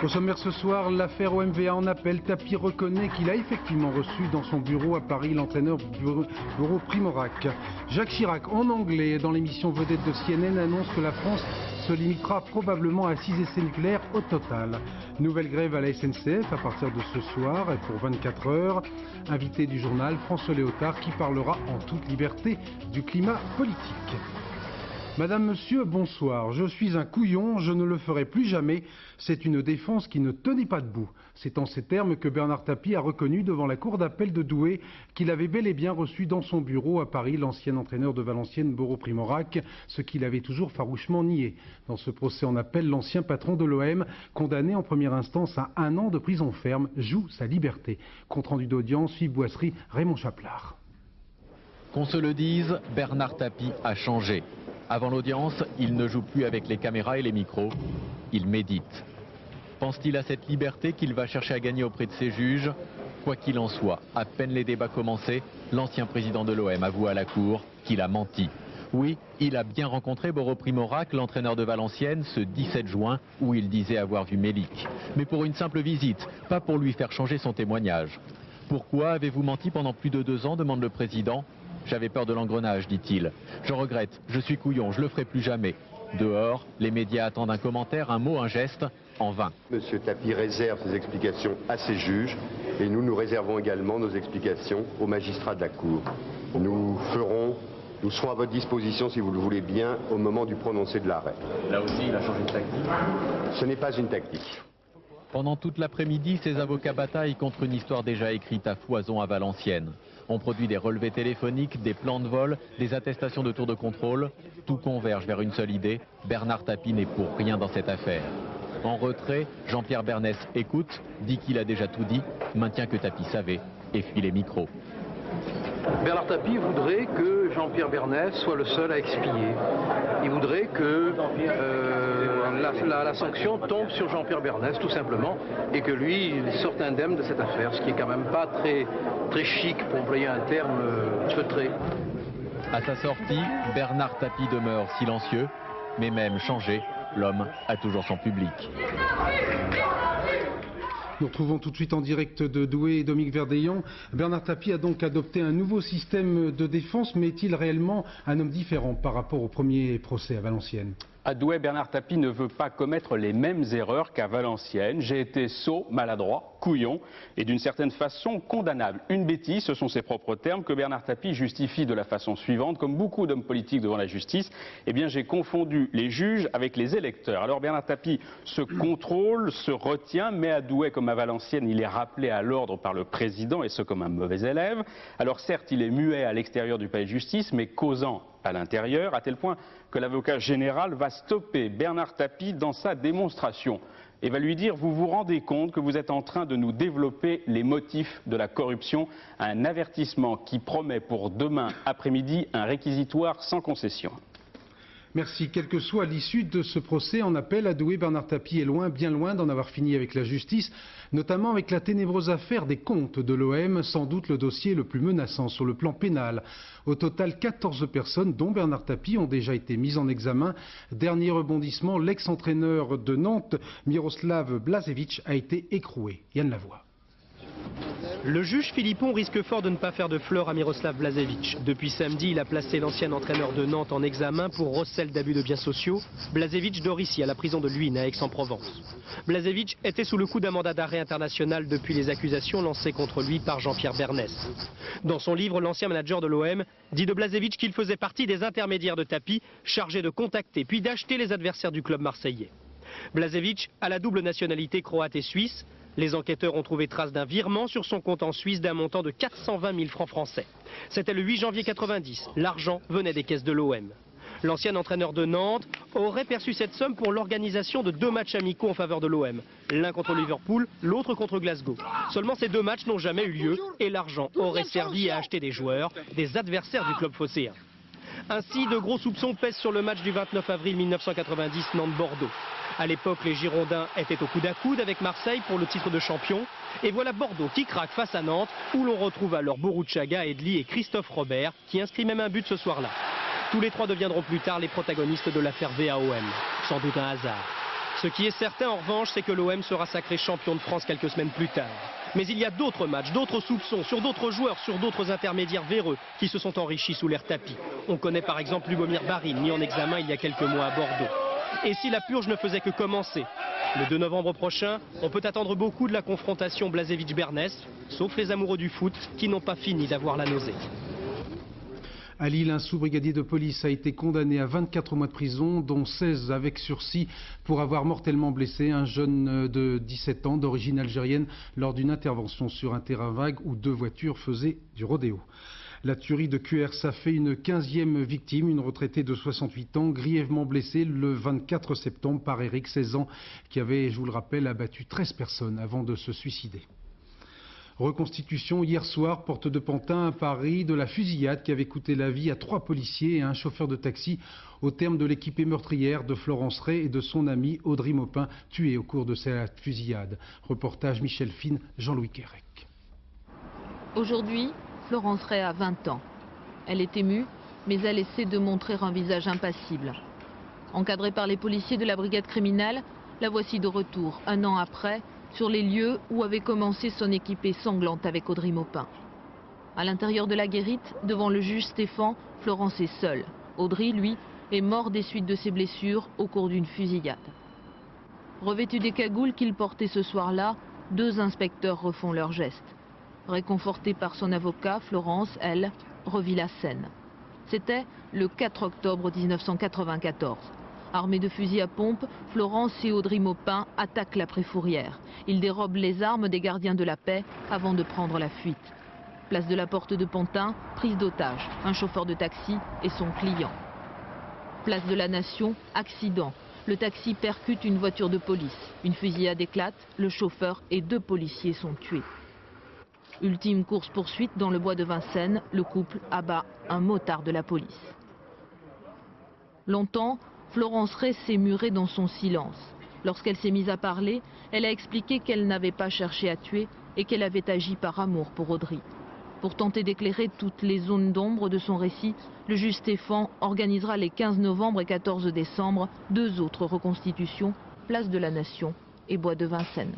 Au sommaire ce soir, l'affaire OMVA en appel. Tapie reconnaît qu'il a effectivement reçu dans son bureau à Paris l'entraîneur Bureau Primorac. Jacques Chirac, en anglais, dans l'émission vedette de CNN, annonce que la France se limitera probablement à 6 essais nucléaires au total. Nouvelle grève à la SNCF à partir de ce soir et pour 24 heures. Invité du journal, François Léotard, qui parlera en toute liberté du climat politique. Madame, monsieur, bonsoir. Je suis un couillon, je ne le ferai plus jamais. C'est une défense qui ne tenait pas debout. C'est en ces termes que Bernard Tapie a reconnu devant la cour d'appel de Douai qu'il avait bel et bien reçu dans son bureau à Paris l'ancien entraîneur de Valenciennes, Bureau Primorac, ce qu'il avait toujours farouchement nié. Dans ce procès en appel, l'ancien patron de l'OM, condamné en première instance à 1 an de prison ferme, joue sa liberté. Compte rendu d'audience, Philippe Boissry, Raymond Chaplard. Qu'on se le dise, Bernard Tapie a changé. Avant l'audience, il ne joue plus avec les caméras et les micros, il médite. Pense-t-il à cette liberté qu'il va chercher à gagner auprès de ses juges? Quoi qu'il en soit, à peine les débats commencés, l'ancien président de l'OM avoue à la cour qu'il a menti. Oui, il a bien rencontré Bureau Primorac, l'entraîneur de Valenciennes, ce 17 juin, où il disait avoir vu Mélic. Mais pour une simple visite, pas pour lui faire changer son témoignage. Pourquoi avez-vous menti pendant plus de 2 ans, demande le président. J'avais peur de l'engrenage, dit-il. Je regrette, je suis couillon, je le ferai plus jamais. Dehors, les médias attendent un commentaire, un mot, un geste, en vain. Monsieur Tapie réserve ses explications à ses juges et nous réservons également nos explications aux magistrats de la Cour. Nous serons à votre disposition, si vous le voulez bien, au moment du prononcé de l'arrêt. Là aussi, il a changé de tactique. Ce n'est pas une tactique. Pendant toute l'après-midi, ses avocats bataillent contre une histoire déjà écrite à foison à Valenciennes. On produit des relevés téléphoniques, des plans de vol, des attestations de tour de contrôle. Tout converge vers une seule idée, Bernard Tapie n'est pour rien dans cette affaire. En retrait, Jean-Pierre Bernès écoute, dit qu'il a déjà tout dit, maintient que Tapie savait et fuit les micros. Bernard Tapie voudrait que Jean-Pierre Bernès soit le seul à expier. Il voudrait que la sanction tombe sur Jean-Pierre Bernès, tout simplement, et que lui, il sorte indemne de cette affaire, ce qui est quand même pas très chic, pour employer un terme feutré. À sa sortie, Bernard Tapie demeure silencieux, mais même changé, l'homme a toujours son public. Nous retrouvons tout de suite en direct de Douai et Dominique Verdeillon. Bernard Tapie a donc adopté un nouveau système de défense, mais est-il réellement un homme différent par rapport au premier procès à Valenciennes? À Douai, Bernard Tapie ne veut pas commettre les mêmes erreurs qu'à Valenciennes. J'ai été sot, maladroit, couillon et d'une certaine façon condamnable. Une bêtise, ce sont ses propres termes, que Bernard Tapie justifie de la façon suivante. Comme beaucoup d'hommes politiques devant la justice, eh bien j'ai confondu les juges avec les électeurs. Alors Bernard Tapie se contrôle, se retient, mais à Douai comme à Valenciennes, il est rappelé à l'ordre par le président et ce comme un mauvais élève. Alors certes, il est muet à l'extérieur du palais de justice, mais causant à l'intérieur, à tel point que l'avocat général va stopper Bernard Tapie dans sa démonstration et va lui dire: vous vous rendez compte que vous êtes en train de nous développer les motifs de la corruption, un avertissement qui promet pour demain après-midi un réquisitoire sans concession. Merci. Quelle que soit l'issue de ce procès en appel à Douai, Bernard Tapie est loin, bien loin d'en avoir fini avec la justice, notamment avec la ténébreuse affaire des comptes de l'OM, sans doute le dossier le plus menaçant sur le plan pénal. Au total, 14 personnes, dont Bernard Tapie, ont déjà été mises en examen. Dernier rebondissement, l'ex-entraîneur de Nantes, Miroslav Blažević, a été écroué. Yann Lavoie. Le juge Philippon risque fort de ne pas faire de fleurs à Miroslav Blažević. Depuis samedi, il a placé l'ancien entraîneur de Nantes en examen pour recel d'abus de biens sociaux. Blažević dort ici à la prison de Luynes à Aix-en-Provence. Blažević était sous le coup d'un mandat d'arrêt international depuis les accusations lancées contre lui par Jean-Pierre Bernès. Dans son livre, l'ancien manager de l'OM dit de Blažević qu'il faisait partie des intermédiaires de Tapie, chargés de contacter puis d'acheter les adversaires du club marseillais. Blažević a la double nationalité croate et suisse. Les enquêteurs ont trouvé trace d'un virement sur son compte en Suisse d'un montant de 420 000 francs français. C'était le 8 janvier 90. L'argent venait des caisses de l'OM. L'ancien entraîneur de Nantes aurait perçu cette somme pour l'organisation de 2 matchs amicaux en faveur de l'OM. L'un contre Liverpool, l'autre contre Glasgow. Seulement ces 2 matchs n'ont jamais eu lieu et l'argent aurait servi à acheter des joueurs, des adversaires du club phocéen. Ainsi, de gros soupçons pèsent sur le match du 29 avril 1990 Nantes-Bordeaux. À l'époque, les Girondins étaient au coude à coude avec Marseille pour le titre de champion. Et voilà Bordeaux qui craque face à Nantes, où l'on retrouve alors Boruchaga, Edli et Christophe Robert, qui inscrit même un but ce soir-là. Tous les 3 deviendront plus tard les protagonistes de l'affaire VAOM. Sans doute un hasard. Ce qui est certain en revanche, c'est que l'OM sera sacré champion de France quelques semaines plus tard. Mais il y a d'autres matchs, d'autres soupçons, sur d'autres joueurs, sur d'autres intermédiaires véreux qui se sont enrichis sous l'air tapis. On connaît par exemple Lubomir Barine, mis en examen il y a quelques mois à Bordeaux. Et si la purge ne faisait que commencer? Le 2 novembre prochain, on peut attendre beaucoup de la confrontation Blažević-Bernès, sauf les amoureux du foot qui n'ont pas fini d'avoir la nausée. À Lille, un sous-brigadier de police a été condamné à 24 mois de prison, dont 16 avec sursis, pour avoir mortellement blessé un jeune de 17 ans d'origine algérienne lors d'une intervention sur un terrain vague où 2 voitures faisaient du rodéo. La tuerie de QR, ça fait une 15e victime, une retraitée de 68 ans, grièvement blessée le 24 septembre par Eric, 16 ans, qui avait, je vous le rappelle, abattu 13 personnes avant de se suicider. Reconstitution hier soir, porte de Pantin à Paris, de la fusillade qui avait coûté la vie à 3 policiers et à un chauffeur de taxi au terme de l'équipée meurtrière de Florence Ray et de son amie Audrey Maupin, tués au cours de cette fusillade. Reportage Michel Fine, Jean-Louis Quérec. Aujourd'hui, Florence Ray a 20 ans. Elle est émue, mais elle essaie de montrer un visage impassible. Encadrée par les policiers de la brigade criminelle, la voici de retour, un an après, sur les lieux où avait commencé son équipée sanglante avec Audrey Maupin. À l'intérieur de la guérite, devant le juge Stéphane, Florence est seule. Audrey, lui, est mort des suites de ses blessures au cours d'une fusillade. Revêtus des cagoules qu'ils portaient ce soir-là, 2 inspecteurs refont leur geste. Réconfortée par son avocat, Florence, elle, revit la scène. C'était le 4 octobre 1994. Armés de fusils à pompe, Florence et Audrey Maupin attaquent la Préfourrière. Ils dérobent les armes des gardiens de la paix avant de prendre la fuite. Place de la Porte de Pantin, prise d'otage, un chauffeur de taxi et son client. Place de la Nation, accident. Le taxi percute une voiture de police. Une fusillade éclate, le chauffeur et 2 policiers sont tués. Ultime course-poursuite dans le bois de Vincennes, le couple abat un motard de la police. Longtemps, Florence Ray s'est murée dans son silence. Lorsqu'elle s'est mise à parler, elle a expliqué qu'elle n'avait pas cherché à tuer et qu'elle avait agi par amour pour Audrey. Pour tenter d'éclairer toutes les zones d'ombre de son récit, le juge Stéphane organisera les 15 novembre et 14 décembre 2 autres reconstitutions, place de la Nation et bois de Vincennes.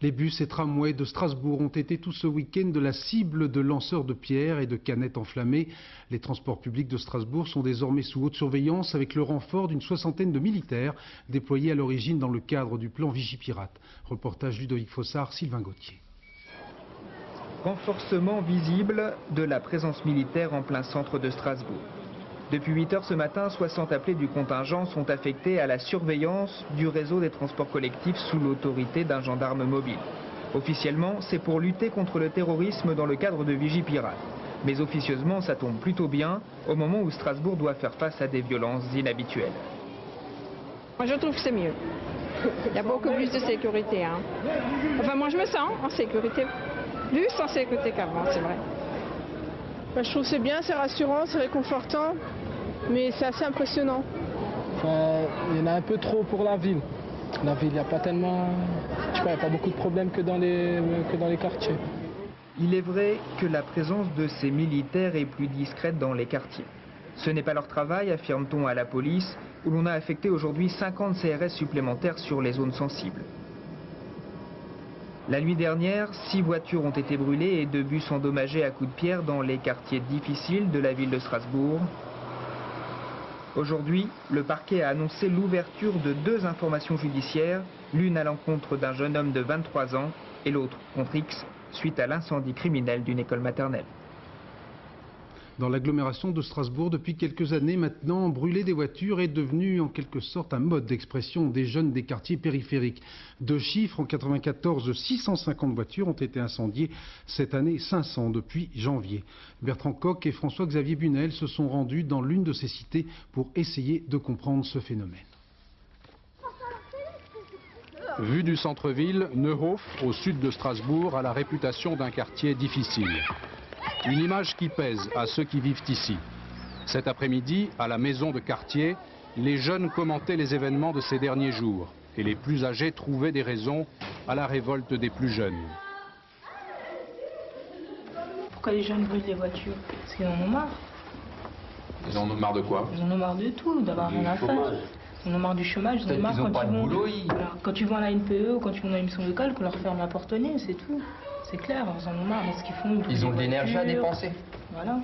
Les bus et tramways de Strasbourg ont été tout ce week-end de la cible de lanceurs de pierres et de canettes enflammées. Les transports publics de Strasbourg sont désormais sous haute surveillance avec le renfort d'une 60aine de militaires déployés à l'origine dans le cadre du plan Vigipirate. Reportage Ludovic Fossard, Sylvain Gauthier. Renforcement visible de la présence militaire en plein centre de Strasbourg. Depuis 8 heures ce matin, 60 appelés du contingent sont affectés à la surveillance du réseau des transports collectifs sous l'autorité d'un gendarme mobile. Officiellement, c'est pour lutter contre le terrorisme dans le cadre de Vigipirate. Mais officieusement, ça tombe plutôt bien au moment où Strasbourg doit faire face à des violences inhabituelles. Moi, je trouve que c'est mieux. Il y a beaucoup plus de sécurité. Hein. Enfin, moi, je me sens en sécurité. Plus en sécurité qu'avant, c'est vrai. Je trouve que c'est bien, c'est rassurant, c'est réconfortant, mais c'est assez impressionnant. Il y en a un peu trop pour la ville. La ville, il n'y a pas tellement, il n'y a pas beaucoup de problèmes que dans les quartiers. Il est vrai que la présence de ces militaires est plus discrète dans les quartiers. Ce n'est pas leur travail, affirme-t-on à la police, où l'on a affecté aujourd'hui 50 CRS supplémentaires sur les zones sensibles. La nuit dernière, 6 voitures ont été brûlées et 2 bus endommagés à coups de pierre dans les quartiers difficiles de la ville de Strasbourg. Aujourd'hui, le parquet a annoncé l'ouverture de 2 informations judiciaires, l'une à l'encontre d'un jeune homme de 23 ans et l'autre contre X, suite à l'incendie criminel d'une école maternelle. Dans l'agglomération de Strasbourg, depuis quelques années maintenant, brûler des voitures est devenu en quelque sorte un mode d'expression des jeunes des quartiers périphériques. 2 chiffres, en 1994, 650 voitures ont été incendiées, cette année 500 depuis janvier. Bertrand Coq et François-Xavier Bunel se sont rendus dans l'une de ces cités pour essayer de comprendre ce phénomène. Vue du centre-ville, Neuhof, au sud de Strasbourg, a la réputation d'un quartier difficile. Une image qui pèse à ceux qui vivent ici. Cet après-midi, à la maison de quartier, les jeunes commentaient les événements de ces derniers jours et les plus âgés trouvaient des raisons à la révolte des plus jeunes. Pourquoi les jeunes brûlent les voitures? Parce qu'ils en ont marre. Ils en ont marre de quoi? Ils en ont marre de tout, d'avoir rien à faire. Ils en ont marre du chômage, ils en ont marre quand tu vends à la NPE ou quand tu vends à l'émission locale, qu'on leur ferme la porte au nez, c'est tout. C'est clair, ils en ont marre de ce qu'ils font. Ils ont de l'énergie à dépenser. Voilà.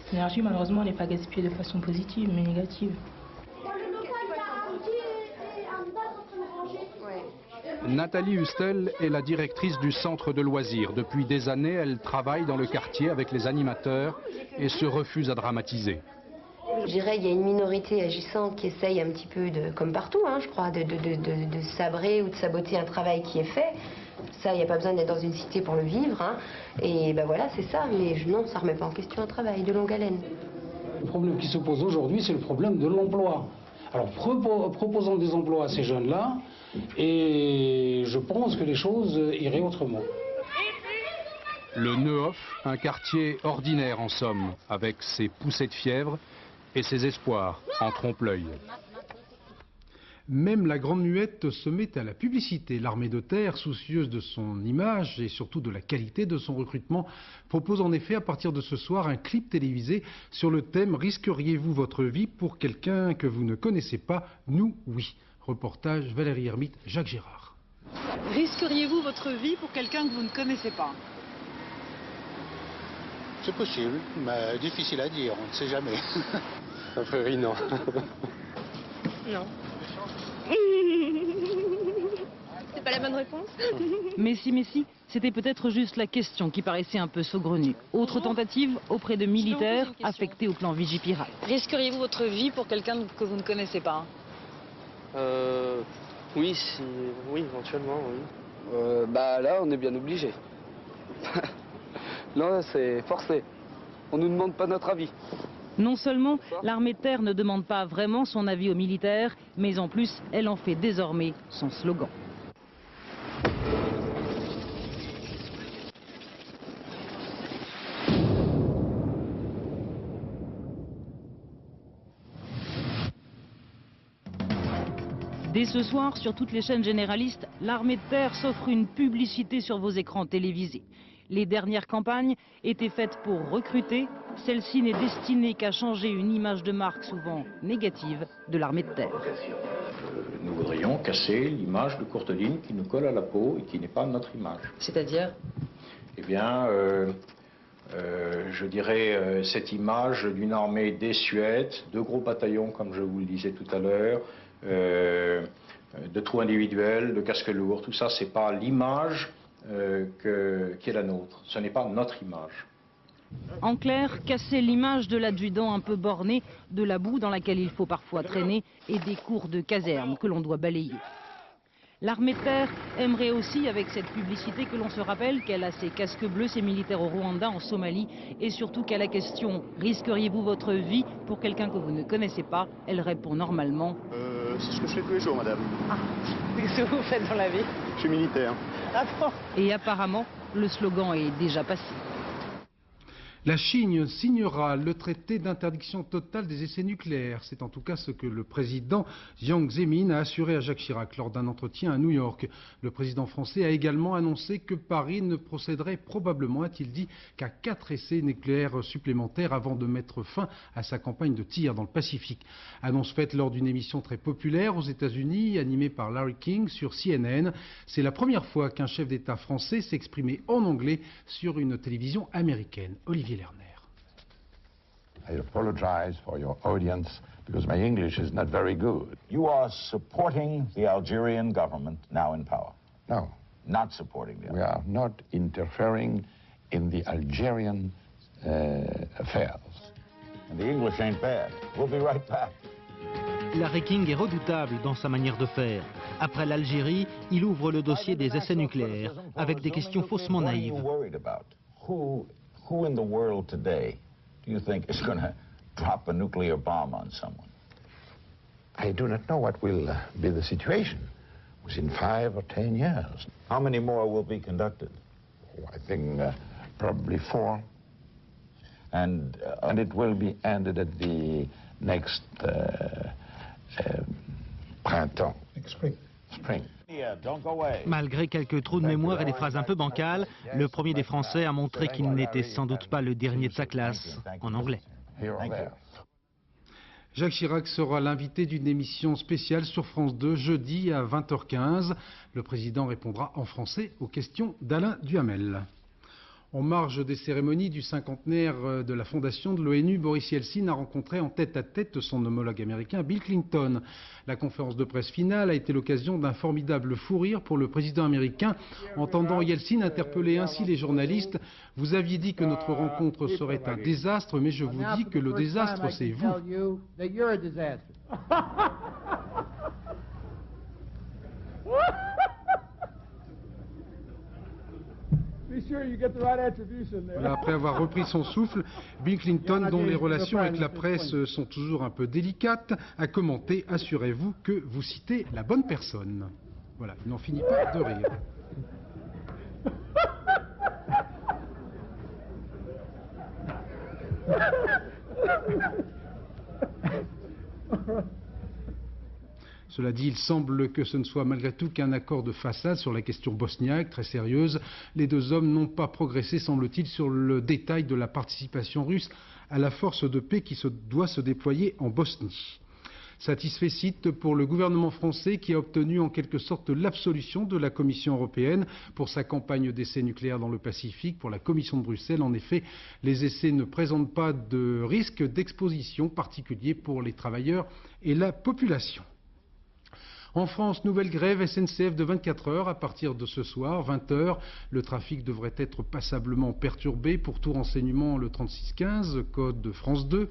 Cette énergie, malheureusement, elle n'est pas gaspillée de façon positive, mais négative. Nathalie Hustel est la directrice du centre de loisirs. Depuis des années, elle travaille dans le quartier avec les animateurs et se refuse à dramatiser. Je dirais qu'il y a une minorité agissante qui essaye un petit peu, comme partout, hein, je crois, de sabrer ou de saboter un travail qui est fait. Ça, il n'y a pas besoin d'être dans une cité pour le vivre. Hein. Et ben voilà, c'est ça. Mais non, ça ne remet pas en question un travail de longue haleine. Le problème qui se pose aujourd'hui, c'est le problème de l'emploi. Alors, proposons des emplois à ces jeunes-là, et je pense que les choses iraient autrement. Le Neuhof, un quartier ordinaire en somme, avec ses poussées de fièvre et ses espoirs en trompe-l'œil. Même la Grande Muette se met à la publicité. L'armée de terre, soucieuse de son image et surtout de la qualité de son recrutement, propose en effet à partir de ce soir un clip télévisé sur le thème « Risqueriez-vous votre vie pour quelqu'un que vous ne connaissez pas ? Nous, oui ». Reportage Valérie Hermite, Jacques Girard. Risqueriez-vous votre vie pour quelqu'un que vous ne connaissez pas ? C'est possible, mais difficile à dire, on ne sait jamais. A priori, non. Non. C'est pas la bonne réponse. Mais si, c'était peut-être juste la question qui paraissait un peu saugrenue. Autre tentative auprès de militaires affectés au plan Vigipirate. Risqueriez-vous votre vie pour quelqu'un que vous ne connaissez pas ? Oui, éventuellement, oui. Bah là, on est bien obligé. Non, c'est forcé. On nous demande pas notre avis. Non seulement l'armée de terre ne demande pas vraiment son avis aux militaires, mais en plus, elle en fait désormais son slogan. Dès ce soir, sur toutes les chaînes généralistes, l'armée de terre s'offre une publicité sur vos écrans télévisés. Les dernières campagnes étaient faites pour recruter. Celle-ci n'est destinée qu'à changer une image de marque souvent négative de l'armée de terre. Nous voudrions casser l'image de Courteline qui nous colle à la peau et qui n'est pas notre image. C'est-à-dire ? Eh bien, je dirais cette image d'une armée désuète, de gros bataillons comme je vous le disais tout à l'heure, de trous individuels, de casques lourds, tout ça, c'est pas l'image qui est la nôtre. Ce n'est pas notre image. En clair, casser l'image de l'adjudant un peu borné, de la boue dans laquelle il faut parfois traîner et des cours de caserne que l'on doit balayer. L'armée de terre aimerait aussi, avec cette publicité, que l'on se rappelle qu'elle a ses casques bleus, ses militaires au Rwanda, en Somalie, et surtout qu'à la question « Risqueriez-vous votre vie pour quelqu'un que vous ne connaissez pas ?», elle répond normalement C'est ce que je fais tous les jours, madame. Ah, qu'est-ce que vous faites dans la vie ? Je suis militaire. Ah bon ? Et apparemment, le slogan est déjà passé. La Chine signera le traité d'interdiction totale des essais nucléaires. C'est en tout cas ce que le président Jiang Zemin a assuré à Jacques Chirac lors d'un entretien à New York. Le président français a également annoncé que Paris ne procéderait probablement, a-t-il dit, qu'à 4 essais nucléaires supplémentaires avant de mettre fin à sa campagne de tir dans le Pacifique. Annonce faite lors d'une émission très populaire aux États-Unis, animée par Larry King sur CNN. C'est la première fois qu'un chef d'État français s'exprimait en anglais sur une télévision américaine. Olivier Lerner. I apologize for your audience because my English is not very good. You are supporting the Algerian government now in power? No. Not supporting them? We are not interfering in the Algerian affairs. And the English ain't bad. We'll be right back. Larry King est redoutable dans sa manière de faire. Après l'Algérie, il ouvre le dossier des essais nucléaires avec des questions faussement naïves. Who in the world today do you think is going to drop a nuclear bomb on someone? I do not know what will be the situation within 5 or 10 years. How many more will be conducted? Oh, I think probably 4. And it will be ended at the next printemps. Next spring. Spring. Malgré quelques trous de mémoire et des phrases un peu bancales, le premier des Français a montré qu'il n'était sans doute pas le dernier de sa classe en anglais. Jacques Chirac sera l'invité d'une émission spéciale sur France 2 jeudi à 20h15. Le président répondra en français aux questions d'Alain Duhamel. En marge des cérémonies du cinquantenaire de la fondation de l'ONU, Boris Yeltsin a rencontré en tête-à-tête son homologue américain Bill Clinton. La conférence de presse finale a été l'occasion d'un formidable fou rire pour le président américain, entendant Yeltsin interpeller ainsi les journalistes. « Vous aviez dit que notre rencontre serait un désastre, mais je vous dis que le désastre, c'est vous. » Voilà, après avoir repris son souffle, Bill Clinton, dont les relations avec la presse sont toujours un peu délicates, a commenté « Assurez-vous que vous citez la bonne personne ». Voilà, il n'en finit pas de rire. Cela dit, il semble que ce ne soit malgré tout qu'un accord de façade sur la question bosniaque, très sérieuse. Les deux hommes n'ont pas progressé, semble-t-il, sur le détail de la participation russe à la force de paix qui doit se déployer en Bosnie. Satisfecit pour le gouvernement français qui a obtenu en quelque sorte l'absolution de la Commission européenne pour sa campagne d'essais nucléaires dans le Pacifique. Pour la Commission de Bruxelles, en effet, les essais ne présentent pas de risque d'exposition particulier pour les travailleurs et la population. En France, nouvelle grève SNCF de 24 heures à partir de ce soir, 20 heures. Le trafic devrait être passablement perturbé. Pour tout renseignement, le 3615, code de France 2.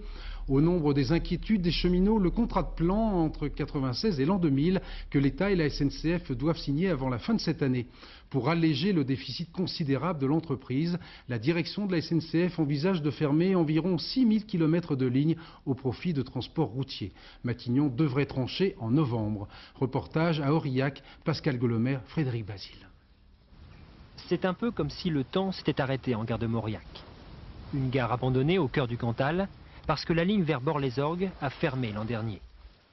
Au nombre des inquiétudes des cheminots, le contrat de plan entre 1996 et l'an 2000 que l'État et la SNCF doivent signer avant la fin de cette année. Pour alléger le déficit considérable de l'entreprise, la direction de la SNCF envisage de fermer environ 6000 km de lignes au profit de transports routiers. Matignon devrait trancher en novembre. Reportage à Aurillac, Pascal Golomer, Frédéric Basile. C'est un peu comme si le temps s'était arrêté en gare de Mauriac. Une gare abandonnée au cœur du Cantal, parce que la ligne vers Bord-les-Orgues a fermé l'an dernier.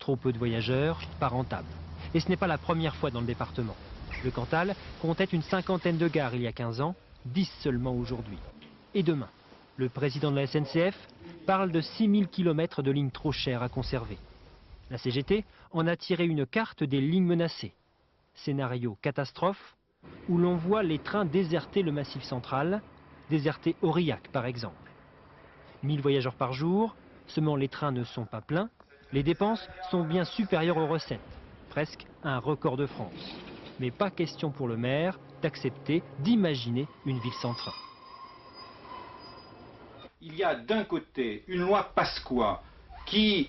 Trop peu de voyageurs, pas rentable. Et ce n'est pas la première fois dans le département. Le Cantal comptait une cinquantaine de gares il y a 15 ans, 10 seulement aujourd'hui. Et demain, le président de la SNCF parle de 6000 km de lignes trop chères à conserver. La CGT en a tiré une carte des lignes menacées. Scénario catastrophe, où l'on voit les trains déserter le Massif central, déserter Aurillac par exemple. 1000 voyageurs par jour, seulement les trains ne sont pas pleins, les dépenses sont bien supérieures aux recettes, presque un record de France. Mais pas question pour le maire d'accepter d'imaginer une ville sans train. Il y a d'un côté une loi Pasqua qui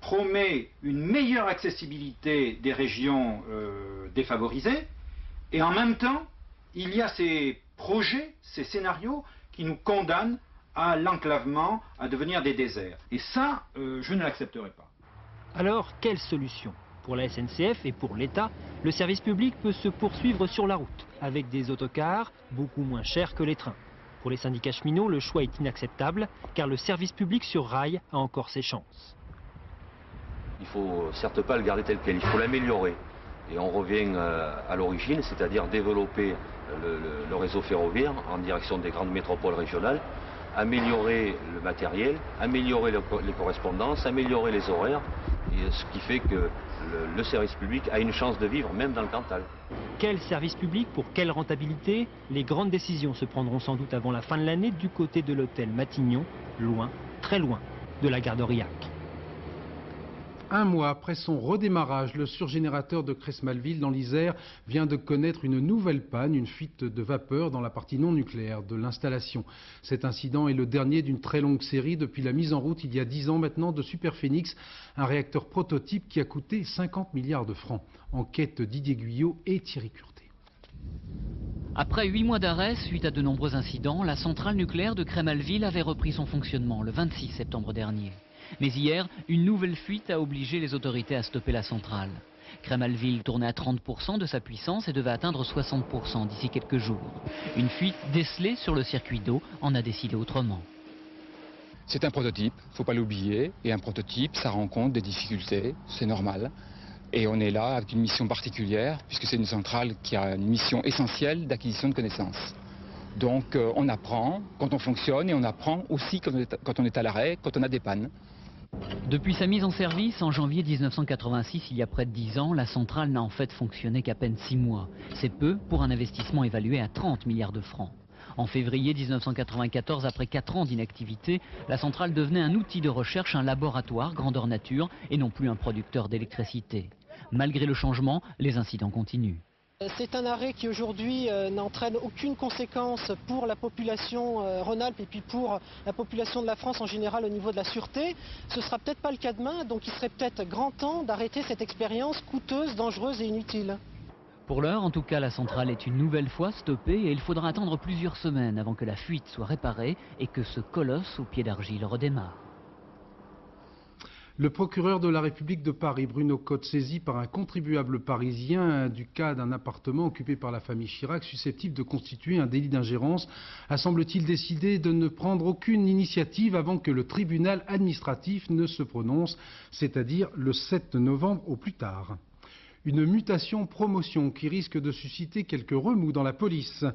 promet une meilleure accessibilité des régions défavorisées, et en même temps, il y a ces projets, ces scénarios qui nous condamnent à l'enclavement, à devenir des déserts. Et ça, je ne l'accepterai pas. Alors, quelle solution? Pour la SNCF et pour l'État, le service public peut se poursuivre sur la route, avec des autocars beaucoup moins chers que les trains. Pour les syndicats cheminots, le choix est inacceptable, car le service public sur rail a encore ses chances. Il ne faut certes pas le garder tel quel, il faut l'améliorer. Et on revient à l'origine, c'est-à-dire développer le réseau ferroviaire en direction des grandes métropoles régionales, améliorer le matériel, améliorer les correspondances, améliorer les horaires, et ce qui fait que le service public a une chance de vivre, même dans le Cantal. Quel service public pour quelle rentabilité? Les grandes décisions se prendront sans doute avant la fin de l'année du côté de l'hôtel Matignon, loin, très loin, de la gare d'Aurillac. Un mois après son redémarrage, le surgénérateur de Cresmalville dans l'Isère vient de connaître une nouvelle panne, une fuite de vapeur dans la partie non nucléaire de l'installation. Cet incident est le dernier d'une très longue série depuis la mise en route il y a 10 ans maintenant de Superphénix, un réacteur prototype qui a coûté 50 milliards de francs. Enquête Didier Guyot et Thierry Curté. Après 8 mois d'arrêt suite à de nombreux incidents, la centrale nucléaire de Cremalville avait repris son fonctionnement le 26 septembre dernier. Mais hier, une nouvelle fuite a obligé les autorités à stopper la centrale. Cremalville tournait à 30% de sa puissance et devait atteindre 60% d'ici quelques jours. Une fuite décelée sur le circuit d'eau en a décidé autrement. C'est un prototype, il ne faut pas l'oublier, et un prototype, ça rencontre des difficultés, c'est normal. Et on est là avec une mission particulière, puisque c'est une centrale qui a une mission essentielle d'acquisition de connaissances. Donc on apprend quand on fonctionne, et on apprend aussi quand on est à l'arrêt, quand on a des pannes. Depuis sa mise en service en janvier 1986, il y a près de 10 ans, la centrale n'a en fait fonctionné qu'à peine 6 mois. C'est peu pour un investissement évalué à 30 milliards de francs. En février 1994, après 4 ans d'inactivité, la centrale devenait un outil de recherche, un laboratoire grandeur nature et non plus un producteur d'électricité. Malgré le changement, les incidents continuent. C'est un arrêt qui aujourd'hui n'entraîne aucune conséquence pour la population Rhône-Alpes et puis pour la population de la France en général au niveau de la sûreté. Ce ne sera peut-être pas le cas demain, donc il serait peut-être grand temps d'arrêter cette expérience coûteuse, dangereuse et inutile. Pour l'heure, en tout cas, la centrale est une nouvelle fois stoppée et il faudra attendre plusieurs semaines avant que la fuite soit réparée et que ce colosse au pied d'argile redémarre. Le procureur de la République de Paris, Bruno Cotte, saisi par un contribuable parisien du cas d'un appartement occupé par la famille Chirac susceptible de constituer un délit d'ingérence, a semble-t-il décidé de ne prendre aucune initiative avant que le tribunal administratif ne se prononce, c'est-à-dire le 7 novembre au plus tard. Une mutation-promotion qui risque de susciter quelques remous dans la police.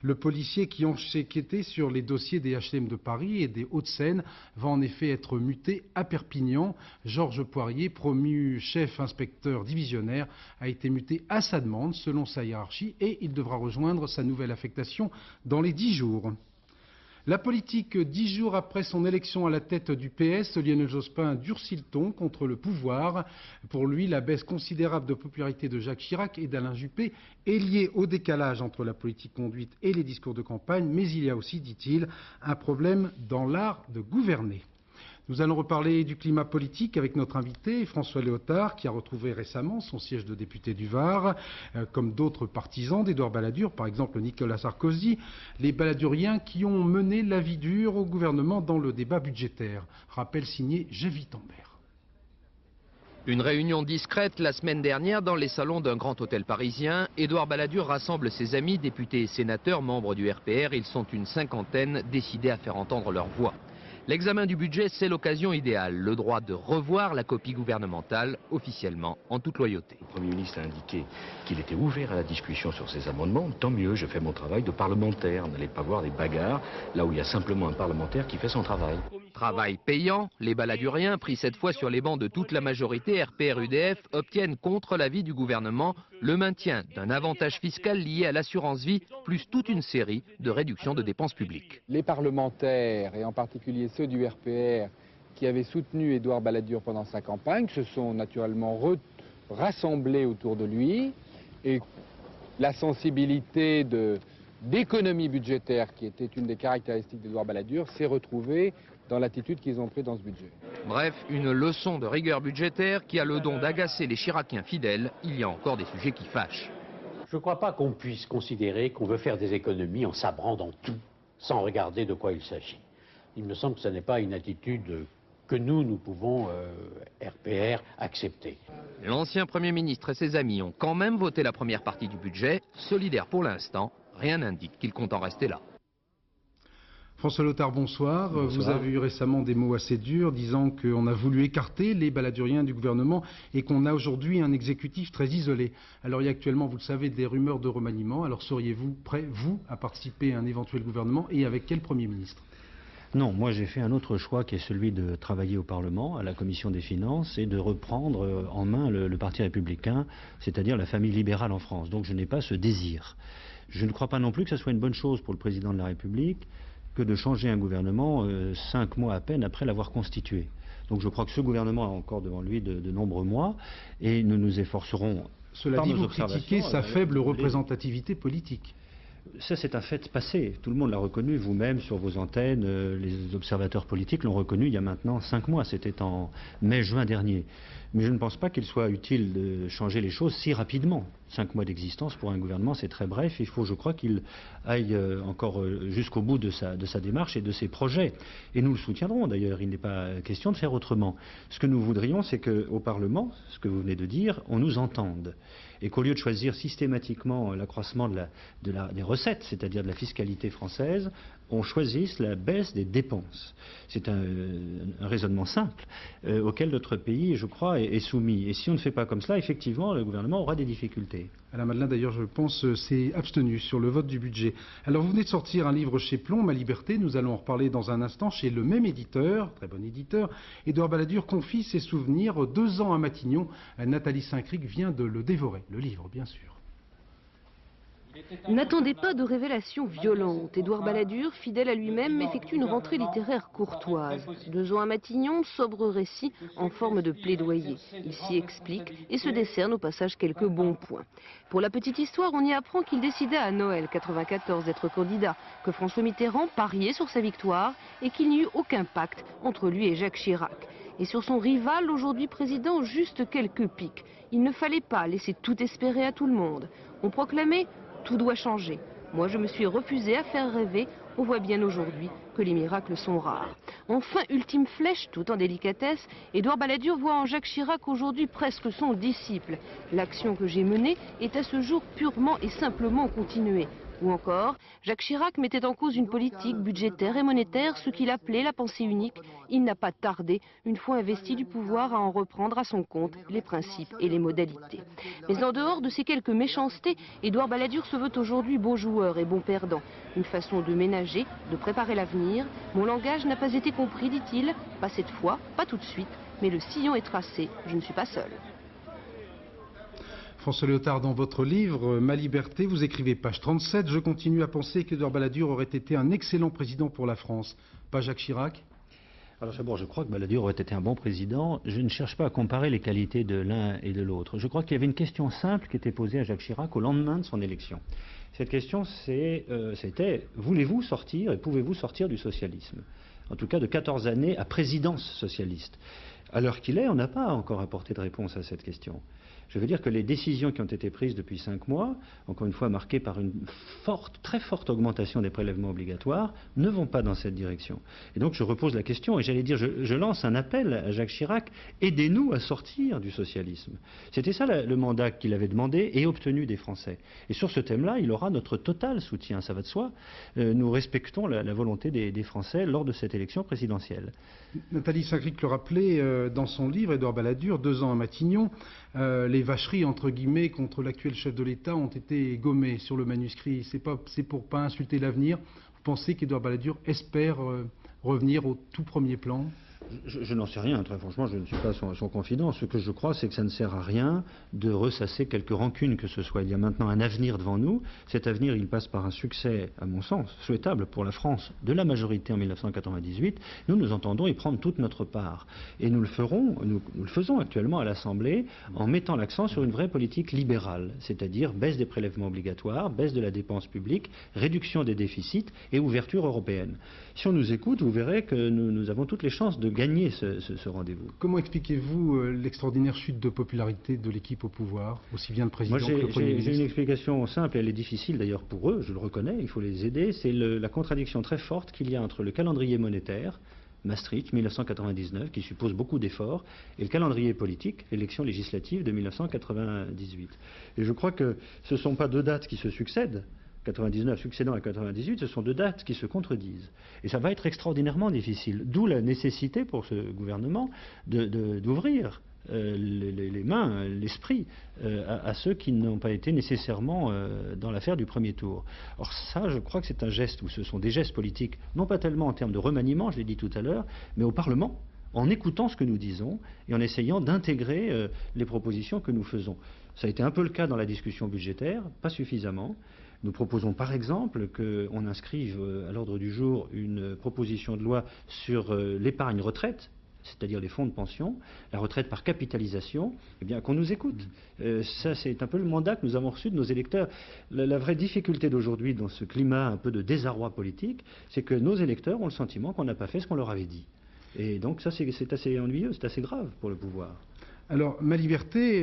Le policier qui enquêtait sur les dossiers des HLM de Paris et des Hauts-de-Seine va en effet être muté à Perpignan. Georges Poirier, promu chef inspecteur divisionnaire, a été muté à sa demande selon sa hiérarchie et il devra rejoindre sa nouvelle affectation dans les 10 jours. La politique, 10 jours après son élection à la tête du PS, Lionel Jospin durcit le ton contre le pouvoir. Pour lui, la baisse considérable de popularité de Jacques Chirac et d'Alain Juppé est liée au décalage entre la politique conduite et les discours de campagne, mais il y a aussi, dit-il, un problème dans l'art de gouverner. Nous allons reparler du climat politique avec notre invité François Léotard, qui a retrouvé récemment son siège de député du Var, comme d'autres partisans d'Édouard Balladur, par exemple Nicolas Sarkozy, les baladuriens qui ont mené la vie dure au gouvernement dans le débat budgétaire. Rappel signé Gévy Tambert. Une réunion discrète la semaine dernière dans les salons d'un grand hôtel parisien. Édouard Balladur rassemble ses amis, députés et sénateurs, membres du RPR. Ils sont une cinquantaine, décidés à faire entendre leur voix. L'examen du budget, c'est l'occasion idéale, le droit de revoir la copie gouvernementale, officiellement, en toute loyauté. Le Premier ministre a indiqué qu'il était ouvert à la discussion sur ces amendements. Tant mieux, je fais mon travail de parlementaire. N'allez pas voir des bagarres, là où il y a simplement un parlementaire qui fait son travail. Travail payant, les baladuriens, pris cette fois sur les bancs de toute la majorité RPR-UDF, obtiennent contre l'avis du gouvernement le maintien d'un avantage fiscal lié à l'assurance vie, plus toute une série de réductions de dépenses publiques. Les parlementaires, et en particulier ceux du RPR, qui avaient soutenu Édouard Balladur pendant sa campagne, se sont naturellement rassemblés autour de lui, et la sensibilité d'économie budgétaire, qui était une des caractéristiques d'Édouard Balladur, s'est retrouvée dans l'attitude qu'ils ont prise dans ce budget. Bref, une leçon de rigueur budgétaire qui a le don d'agacer les Chiraciens fidèles. Il y a encore des sujets qui fâchent. Je ne crois pas qu'on puisse considérer qu'on veut faire des économies en sabrant dans tout, sans regarder de quoi il s'agit. Il me semble que ce n'est pas une attitude que nous pouvons, RPR, accepter. L'ancien Premier ministre et ses amis ont quand même voté la première partie du budget. Solidaire pour l'instant, rien n'indique qu'il compte en rester là. François Léotard, bonsoir. Bonsoir. Vous avez eu récemment des mots assez durs disant qu'on a voulu écarter les baladuriens du gouvernement et qu'on a aujourd'hui un exécutif très isolé. Alors il y a actuellement, vous le savez, des rumeurs de remaniement. Alors seriez-vous prêt, vous, à participer à un éventuel gouvernement et avec quel Premier ministre ? Non, moi j'ai fait un autre choix qui est celui de travailler au Parlement, à la Commission des Finances, et de reprendre en main le Parti républicain, c'est-à-dire la famille libérale en France. Donc je n'ai pas ce désir. Je ne crois pas non plus que ce soit une bonne chose pour le Président de la République que de changer un gouvernement 5 mois à peine après l'avoir constitué. Donc je crois que ce gouvernement a encore devant lui de nombreux mois, et nous nous efforcerons. Cela dit, vous critiquez sa faible représentativité politique. Ça, c'est un fait passé. Tout le monde l'a reconnu, vous-même, sur vos antennes. Les observateurs politiques l'ont reconnu il y a maintenant 5 mois. C'était en mai-juin dernier. Mais je ne pense pas qu'il soit utile de changer les choses si rapidement. 5 mois d'existence pour un gouvernement, c'est très bref. Il faut, je crois, qu'il aille encore jusqu'au bout de sa démarche et de ses projets. Et nous le soutiendrons, d'ailleurs. Il n'est pas question de faire autrement. Ce que nous voudrions, c'est qu'au Parlement, ce que vous venez de dire, on nous entende. Et qu'au lieu de choisir systématiquement l'accroissement des recettes, c'est-à-dire de la fiscalité française, on choisisse la baisse des dépenses. C'est un raisonnement simple auquel notre pays, je crois, est soumis. Et si on ne fait pas comme cela, effectivement, le gouvernement aura des difficultés. Alain Madelin, d'ailleurs, je pense, s'est abstenu sur le vote du budget. Alors, vous venez de sortir un livre chez Plomb, Ma Liberté. Nous allons en reparler dans un instant chez le même éditeur, très bon éditeur. Édouard Balladur confie ses souvenirs 2 ans à Matignon. Nathalie Saint-Cric vient de le dévorer, le livre, bien sûr. N'attendez pas de révélations violentes. Édouard Balladur, fidèle à lui-même, effectue une rentrée littéraire courtoise. 2 ans à Matignon, sobre récit en forme de plaidoyer. Il s'y explique et se décerne au passage quelques bons points. Pour la petite histoire, on y apprend qu'il décida à Noël 94 d'être candidat, que François Mitterrand pariait sur sa victoire et qu'il n'y eut aucun pacte entre lui et Jacques Chirac. Et sur son rival, aujourd'hui président, juste quelques piques. Il ne fallait pas laisser tout espérer à tout le monde. On proclamait « Tout doit changer ». Moi, je me suis refusé à faire rêver. On voit bien aujourd'hui que les miracles sont rares. Enfin, ultime flèche, tout en délicatesse, Édouard Balladur voit en Jacques Chirac aujourd'hui presque son disciple. L'action que j'ai menée est à ce jour purement et simplement continuée. Ou encore, Jacques Chirac mettait en cause une politique budgétaire et monétaire, ce qu'il appelait la pensée unique. Il n'a pas tardé, une fois investi du pouvoir, à en reprendre à son compte les principes et les modalités. Mais en dehors de ces quelques méchancetés, Édouard Balladur se veut aujourd'hui beau joueur et bon perdant. Une façon de ménager, de préparer l'avenir. Mon langage n'a pas été compris, dit-il. Pas cette fois, pas tout de suite, mais le sillon est tracé, je ne suis pas seul. François Léotard, dans votre livre « Ma liberté », vous écrivez page 37 « Je continue à penser qu'Édouard Balladur aurait été un excellent président pour la France ». Pas Jacques Chirac? Alors d'abord, je crois que Balladur aurait été un bon président. Je ne cherche pas à comparer les qualités de l'un et de l'autre. Je crois qu'il y avait une question simple qui était posée à Jacques Chirac au lendemain de son élection. Cette question, c'était « Voulez-vous sortir et pouvez-vous sortir du socialisme ?» En tout cas de 14 années à présidence socialiste. À l'heure qu'il est, on n'a pas encore apporté de réponse à cette question. Je veux dire que les décisions qui ont été prises depuis 5 mois, encore une fois marquées par une très forte augmentation des prélèvements obligatoires, ne vont pas dans cette direction. Et donc je repose la question, et j'allais dire, je lance un appel à Jacques Chirac, aidez-nous à sortir du socialisme. C'était ça le mandat qu'il avait demandé et obtenu des Français. Et sur ce thème-là, il aura notre total soutien, ça va de soi. Nous respectons la volonté des Français lors de cette élection présidentielle. Nathalie Saint-Cric le rappelait dans son livre, Édouard Balladur, 2 ans à Matignon, les vacheries, entre guillemets, contre l'actuel chef de l'État ont été gommées sur le manuscrit. C'est pour pas insulter l'avenir. Vous pensez qu'Édouard Balladur espère revenir au tout premier plan? Je n'en sais rien, très franchement, je ne suis pas son confident. Ce que je crois, c'est que ça ne sert à rien de ressasser quelque rancune que ce soit. Il y a maintenant un avenir devant nous. Cet avenir, il passe par un succès, à mon sens, souhaitable pour la France de la majorité en 1998. Nous entendons y prendre toute notre part. Et nous le ferons, nous le faisons actuellement à l'Assemblée en mettant l'accent sur une vraie politique libérale, c'est-à-dire baisse des prélèvements obligatoires, baisse de la dépense publique, réduction des déficits et ouverture européenne. Si on nous écoute, vous verrez que nous avons toutes les chances de gagner ce rendez-vous. Comment expliquez-vous l'extraordinaire chute de popularité de l'équipe au pouvoir, aussi bien le président que le Premier ministre? J'ai une explication simple, et elle est difficile d'ailleurs pour eux, je le reconnais, il faut les aider. C'est la contradiction très forte qu'il y a entre le calendrier monétaire, Maastricht 1999, qui suppose beaucoup d'efforts, et le calendrier politique, l'élection législative de 1998. Et je crois que ce ne sont pas 2 dates qui se succèdent. 99 succédant à 98, ce sont 2 dates qui se contredisent. Et ça va être extraordinairement difficile. D'où la nécessité pour ce gouvernement d'ouvrir les mains, l'esprit à ceux qui n'ont pas été nécessairement dans l'affaire du premier tour. Or ça, je crois que c'est un geste, ou ce sont des gestes politiques, non pas tellement en termes de remaniement, je l'ai dit tout à l'heure, mais au Parlement, en écoutant ce que nous disons et en essayant d'intégrer les propositions que nous faisons. Ça a été un peu le cas dans la discussion budgétaire, pas suffisamment. Nous proposons par exemple qu'on inscrive à l'ordre du jour une proposition de loi sur l'épargne retraite, c'est-à-dire les fonds de pension, la retraite par capitalisation, eh bien qu'on nous écoute. Ça, c'est un peu le mandat que nous avons reçu de nos électeurs. La vraie difficulté d'aujourd'hui dans ce climat un peu de désarroi politique, c'est que nos électeurs ont le sentiment qu'on n'a pas fait ce qu'on leur avait dit. Et donc ça, c'est assez ennuyeux, c'est assez grave pour le pouvoir. Alors, Ma Liberté,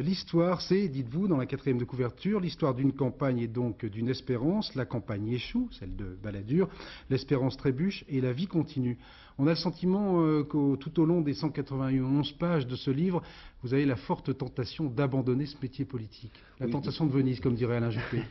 l'histoire, c'est, dites-vous, dans la 4e de couverture, l'histoire d'une campagne et donc d'une espérance. La campagne échoue, celle de Balladur, l'espérance trébuche et la vie continue. On a le sentiment que tout au long des 191 pages de ce livre, vous avez la forte tentation d'abandonner ce métier politique. La tentation de Venise, comme dirait Alain Juppé.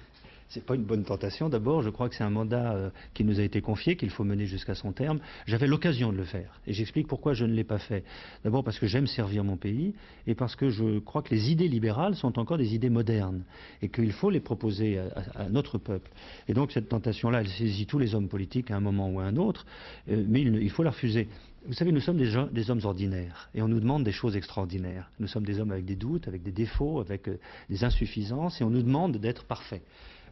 C'est pas une bonne tentation. D'abord, je crois que c'est un mandat qui nous a été confié, qu'il faut mener jusqu'à son terme. J'avais l'occasion de le faire. Et j'explique pourquoi je ne l'ai pas fait. D'abord parce que j'aime servir mon pays et parce que je crois que les idées libérales sont encore des idées modernes et qu'il faut les proposer à notre peuple. Et donc cette tentation-là, elle saisit tous les hommes politiques à un moment ou à un autre, mais il faut la refuser. Vous savez, nous sommes des hommes ordinaires et on nous demande des choses extraordinaires. Nous sommes des hommes avec des doutes, avec des défauts, avec des insuffisances et on nous demande d'être parfaits.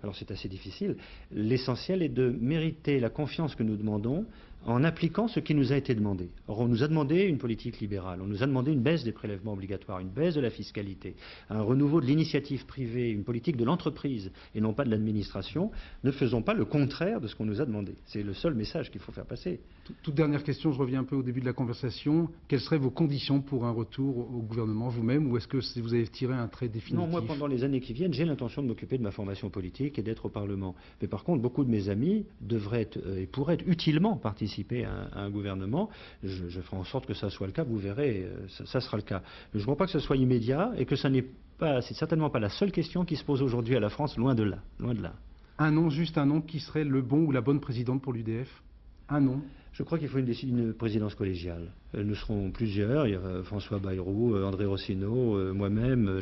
Alors c'est assez difficile. L'essentiel est de mériter la confiance que nous demandons en appliquant ce qui nous a été demandé. Or, on nous a demandé une politique libérale, on nous a demandé une baisse des prélèvements obligatoires, une baisse de la fiscalité, un renouveau de l'initiative privée, une politique de l'entreprise et non pas de l'administration. Ne faisons pas le contraire de ce qu'on nous a demandé. C'est le seul message qu'il faut faire passer. Toute dernière question, je reviens un peu au début de la conversation. Quelles seraient vos conditions pour un retour au gouvernement vous-même, ou est-ce que vous avez tiré un trait définitif? Non, moi, pendant les années qui viennent, j'ai l'intention de m'occuper de ma formation politique et d'être au Parlement. Mais par contre, beaucoup de mes amis devraient et pourraient utilement participer à un gouvernement. Je ferai en sorte que ça soit le cas, vous verrez, ça sera le cas. Je ne crois pas que ce soit immédiat et que c'est certainement pas la seule question qui se pose aujourd'hui à la France, loin de là. Loin de là. Un nom, juste un nom, qui serait le bon ou la bonne présidente pour l'UDF? Un nom? Je crois qu'il faut une présidence collégiale. Nous serons plusieurs, il y a François Bayrou, André Rossino, moi-même,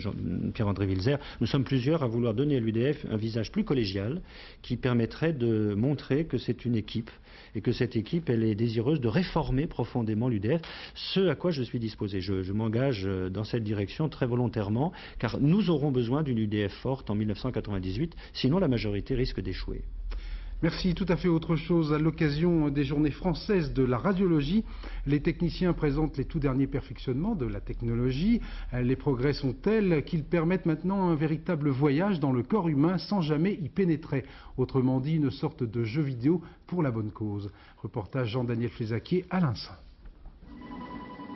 Pierre-André Wilzer. Nous sommes plusieurs à vouloir donner à l'UDF un visage plus collégial qui permettrait de montrer que c'est une équipe et que cette équipe, elle est désireuse de réformer profondément l'UDF, ce à quoi je suis disposé. Je m'engage dans cette direction très volontairement, car nous aurons besoin d'une UDF forte en 1998, sinon la majorité risque d'échouer. Merci. Tout à fait autre chose. À l'occasion des journées françaises de la radiologie, les techniciens présentent les tout derniers perfectionnements de la technologie. Les progrès sont tels qu'ils permettent maintenant un véritable voyage dans le corps humain sans jamais y pénétrer. Autrement dit, une sorte de jeu vidéo pour la bonne cause. Reportage Jean-Daniel Flézaquier à l'INSA.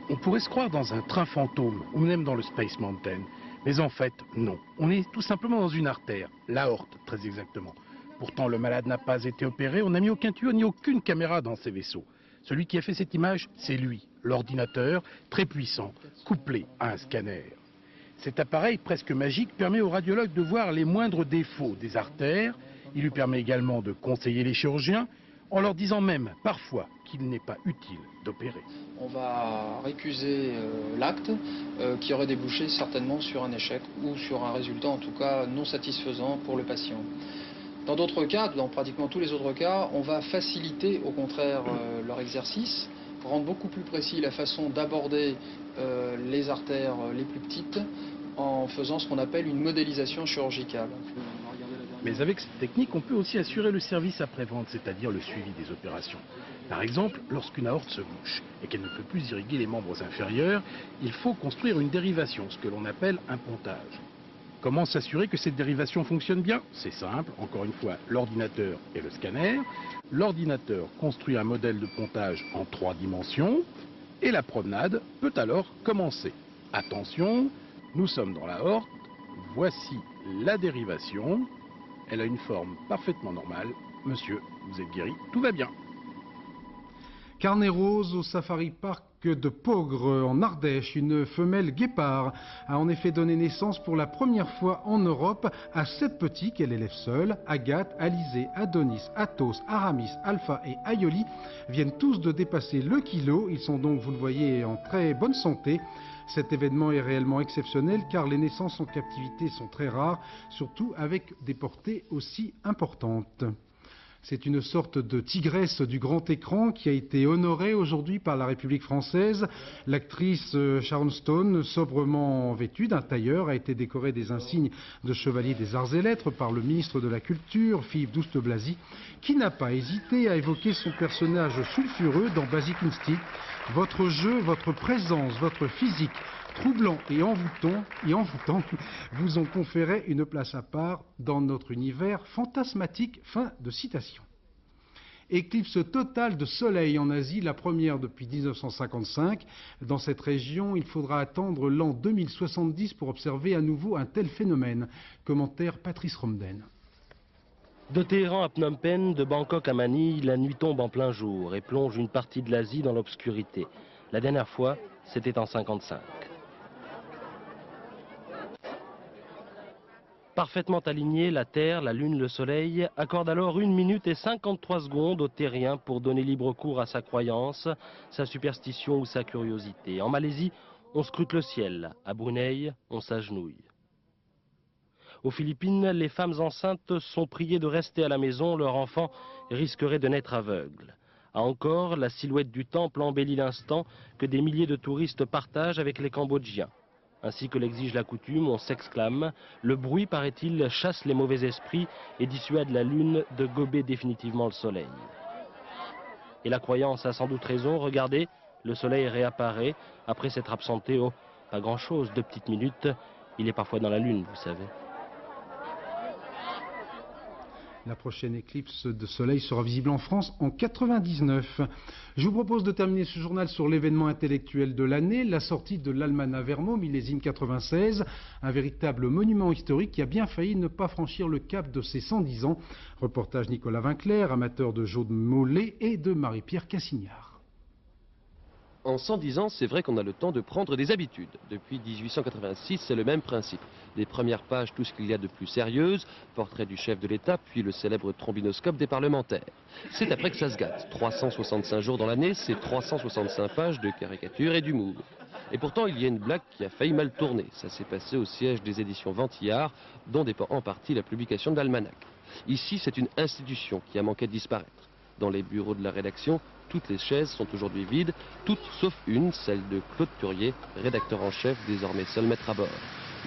On pourrait se croire dans un train fantôme ou même dans le Space Mountain. Mais en fait, non. On est tout simplement dans une artère, l'aorte très exactement. Pourtant, le malade n'a pas été opéré, on n'a mis aucun tuyau ni aucune caméra dans ses vaisseaux. Celui qui a fait cette image, c'est lui, l'ordinateur, très puissant, couplé à un scanner. Cet appareil presque magique permet au radiologue de voir les moindres défauts des artères. Il lui permet également de conseiller les chirurgiens, en leur disant même, parfois, qu'il n'est pas utile d'opérer. On va récuser l'acte qui aurait débouché certainement sur un échec ou sur un résultat en tout cas non satisfaisant pour le patient. Dans d'autres cas, dans pratiquement tous les autres cas, on va faciliter au contraire leur exercice, rendre beaucoup plus précis la façon d'aborder les artères les plus petites en faisant ce qu'on appelle une modélisation chirurgicale. Mais avec cette technique, on peut aussi assurer le service après-vente, c'est-à-dire le suivi des opérations. Par exemple, lorsqu'une aorte se bouche et qu'elle ne peut plus irriguer les membres inférieurs, il faut construire une dérivation, ce que l'on appelle un pontage. Comment s'assurer que cette dérivation fonctionne bien? C'est simple, encore une fois, l'ordinateur et le scanner. L'ordinateur construit un modèle de pontage en 3 dimensions et la promenade peut alors commencer. Attention, nous sommes dans l'aorte, voici la dérivation. Elle a une forme parfaitement normale. Monsieur, vous êtes guéri, tout va bien. Carnet rose au Safari Park de Pogre en Ardèche. Une femelle guépard a en effet donné naissance pour la première fois en Europe à 7 petits qu'elle élève seule. Agathe, Alizé, Adonis, Athos, Aramis, Alpha et Aioli viennent tous de dépasser le kilo. Ils sont donc, vous le voyez, en très bonne santé. Cet événement est réellement exceptionnel car les naissances en captivité sont très rares, surtout avec des portées aussi importantes. C'est une sorte de tigresse du grand écran qui a été honorée aujourd'hui par la République française. L'actrice Sharon Stone, sobrement vêtue d'un tailleur, a été décorée des insignes de chevalier des arts et lettres par le ministre de la Culture, Philippe Douste-Blazy, qui n'a pas hésité à évoquer son personnage sulfureux dans Basic Instinct. Votre jeu, votre présence, votre physique troublant et envoûtant vous ont conféré une place à part dans notre univers fantasmatique. Fin de citation. Éclipse totale de soleil en Asie, la première depuis 1955. Dans cette région, il faudra attendre l'an 2070 pour observer à nouveau un tel phénomène. Commentaire Patrice Romden. De Téhéran à Phnom Penh, de Bangkok à Manille, la nuit tombe en plein jour et plonge une partie de l'Asie dans l'obscurité. La dernière fois, c'était en 1955. parfaitement alignés, la Terre, la Lune, le Soleil accordent alors 1 minute et 53 secondes au terrien pour donner libre cours à sa croyance, sa superstition ou sa curiosité. En Malaisie, on scrute le ciel. À Brunei, on s'agenouille. Aux Philippines, les femmes enceintes sont priées de rester à la maison. Leur enfant risquerait de naître aveugle. À Angkor, la silhouette du temple embellit l'instant que des milliers de touristes partagent avec les Cambodgiens. Ainsi que l'exige la coutume, on s'exclame. Le bruit, paraît-il, chasse les mauvais esprits et dissuade la lune de gober définitivement le soleil. Et la croyance a sans doute raison. Regardez, le soleil réapparaît après s'être absenté, oh, pas grand-chose, 2 petites minutes. Il est parfois dans la lune, vous savez. La prochaine éclipse de soleil sera visible en France en 99. Je vous propose de terminer ce journal sur l'événement intellectuel de l'année, la sortie de l'Almanach Vermo, millésime 96, un véritable monument historique qui a bien failli ne pas franchir le cap de ses 110 ans. Reportage Nicolas Vinclair, amateur de Jaude Mollet et de Marie-Pierre Cassignard. En 110 ans, c'est vrai qu'on a le temps de prendre des habitudes. Depuis 1886, c'est le même principe. Les premières pages, tout ce qu'il y a de plus sérieuse, portrait du chef de l'État, puis le célèbre trombinoscope des parlementaires. C'est après que ça se gâte. 365 jours dans l'année, c'est 365 pages de caricature et d'humour. Et pourtant, il y a une blague qui a failli mal tourner. Ça s'est passé au siège des éditions Ventillard, dont dépend en partie la publication de l'almanach. Ici, c'est une institution qui a manqué de disparaître. Dans les bureaux de la rédaction, toutes les chaises sont aujourd'hui vides, toutes sauf une, celle de Claude Turier, rédacteur en chef, désormais seul maître à bord.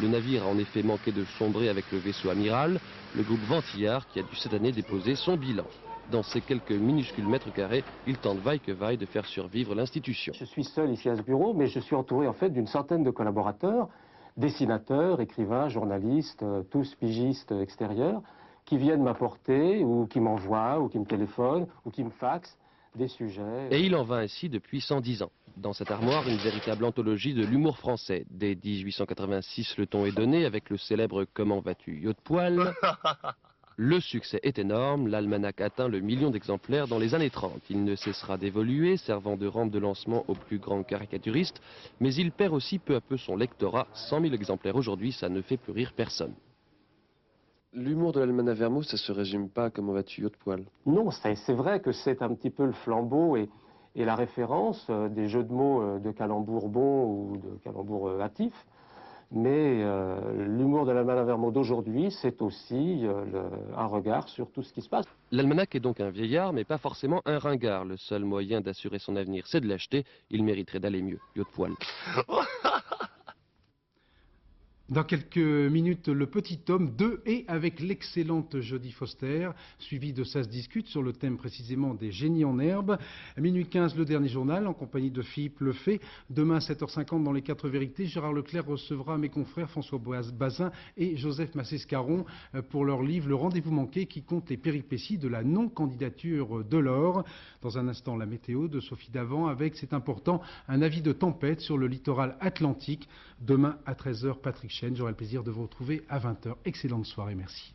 Le navire a en effet manqué de sombrer avec le vaisseau amiral, le groupe Ventillard qui a dû cette année déposer son bilan. Dans ces quelques minuscules mètres carrés, il tente vaille que vaille de faire survivre l'institution. Je suis seul ici à ce bureau, mais je suis entouré en fait d'une centaine de collaborateurs, dessinateurs, écrivains, journalistes, tous pigistes extérieurs, qui viennent m'apporter, ou qui m'envoient, ou qui me téléphonent, ou qui me faxent des sujets. Et il en va ainsi depuis 110 ans. Dans cette armoire, une véritable anthologie de l'humour français. Dès 1886, le ton est donné avec le célèbre « Comment vas-tu, yacht poil ?» Le succès est énorme, l'almanach atteint le 1 million d'exemplaires dans les années 30. Il ne cessera d'évoluer, servant de rampe de lancement aux plus grands caricaturistes, mais il perd aussi peu à peu son lectorat. 100 000 exemplaires aujourd'hui, ça ne fait plus rire personne. L'humour de l'Almanach Vermo, ça se résume pas à Comment vas-tu, yacht poil? Non, c'est vrai que c'est un petit peu le flambeau et la référence des jeux de mots de calembours bons ou de calembours hâtifs. Mais l'humour de l'Almanach Vermo d'aujourd'hui, c'est aussi un regard sur tout ce qui se passe. L'almanach est donc un vieillard, mais pas forcément un ringard. Le seul moyen d'assurer son avenir, c'est de l'acheter. Il mériterait d'aller mieux, yacht poil. Dans quelques minutes, le petit tome 2 et avec l'excellente Jodie Foster, suivi de Ça se discute sur le thème précisément des génies en herbe. À minuit 15, le dernier journal en compagnie de Philippe Lefebvre. Demain, 7h50 dans les 4 vérités, Gérard Leclerc recevra mes confrères François Bazin et Joseph Massescaron pour leur livre Le rendez-vous manqué qui compte les péripéties de la non-candidature de l'or. Dans un instant, la météo de Sophie Davant avec, c'est important, un avis de tempête sur le littoral atlantique. Demain à 13h, Patrick Chen. J'aurai le plaisir de vous retrouver à 20h. Excellente soirée, merci.